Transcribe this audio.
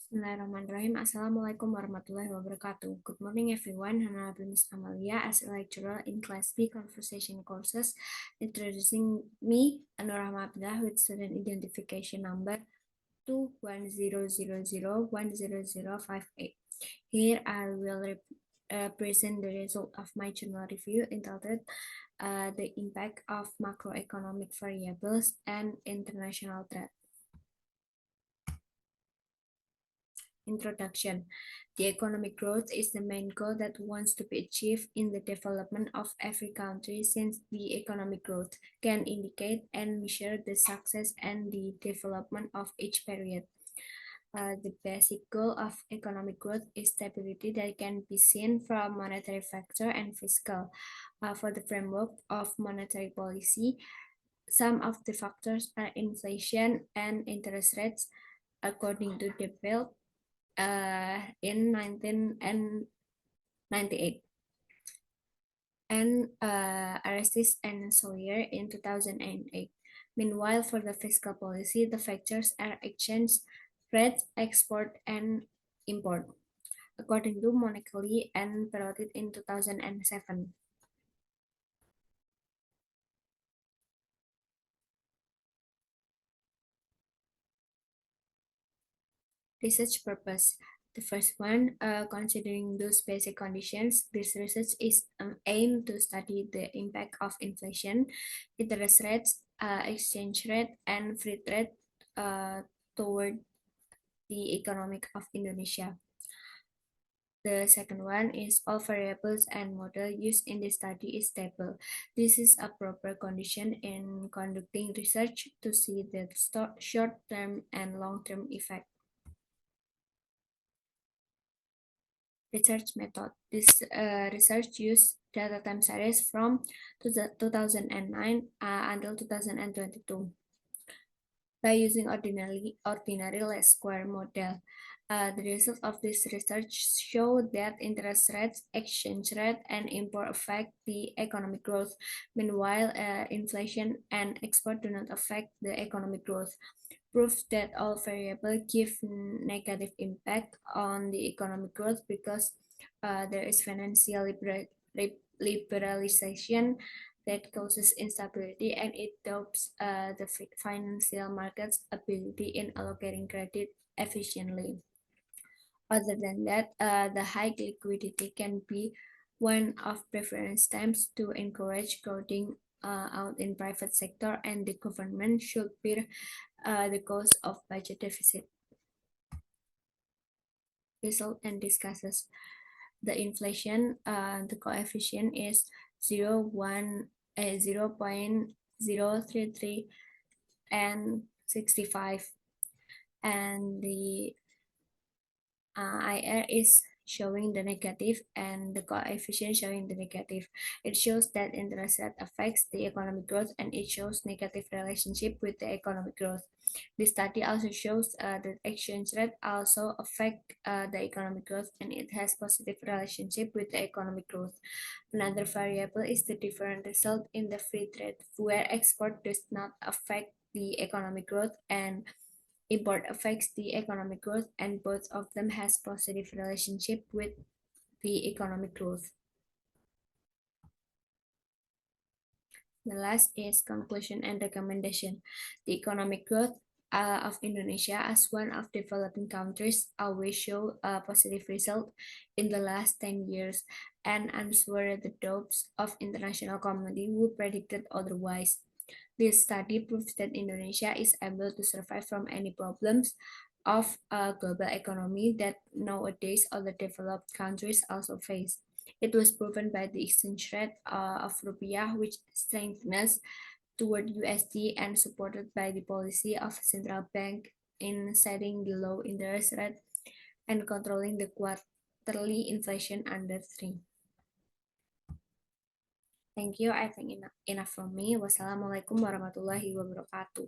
Bismillahirrahmanirrahim. Assalamualaikum warahmatullahi wabarakatuh. Good morning, everyone. Honorable Miss Amalia, as a lecturer in Class B Conversation courses, introducing me, Nurrahmah Abdillah, with student identification number 21000100058. Here, I will present the result of my journal review entitled The Impact of Macroeconomic Variables and International Trade. Introduction. The economic growth is the main goal that wants to be achieved in the development of every country, since the economic growth can indicate and measure the success and the development of each period. The basic goal of economic growth is stability that can be seen from monetary factor and fiscal. For the framework of monetary policy, some of the factors are inflation and interest rates, according to the bill in 1998, and Arestis and Sawyer in 2008. Meanwhile, for the fiscal policy, the factors are exchange rate, export, and import, according to Monecali and Perotit in 2007. Research purpose. The first one, considering those basic conditions, this research is aimed to study the impact of inflation, interest rates, exchange rate, and free trade toward the economic of Indonesia. The second one is all variables and model used in the study is stable. This is a proper condition in conducting research to see the short-term and long-term effect. Research method. This research used data time series from 2009 until 2022 by using ordinary least square model. The result of this research show that interest rates, exchange rate, and import affect the economic growth. Meanwhile, inflation and export do not affect the economic growth. Proof that all variables give negative impact on the economic growth because there is financial liberalization that causes instability, and it doubts the financial market's ability in allocating credit efficiently. Other than that, the high liquidity can be one of preference times to encourage crowding out in private sector, and the government should bear the cost of budget deficit. Result and discusses the inflation. The coefficient is 0.033 and 65, and the IR is showing the negative and the coefficient showing the negative. It shows that interest rate affects the economic growth, and it shows negative relationship with the economic growth. The study also shows that exchange rate also affect the economic growth, and it has positive relationship with the economic growth. Another variable is the different result in the free trade, where export does not affect the economic growth and import affects the economic growth, and both of them has positive relationship with the economic growth. The last is conclusion and recommendation. The economic growth of Indonesia as one of developing countries always show a positive result in the last 10 years, and answer the doubts of international community who predicted otherwise. This study proves that Indonesia is able to survive from any problems of a global economy that nowadays other developed countries also face. It was proven by the exchange rate of rupiah, which strengthens toward USD, and supported by the policy of central bank in setting the low interest rate and controlling the quarterly inflation under 3. Thank you. I think enough from me. Wassalamualaikum warahmatullahi wabarakatuh.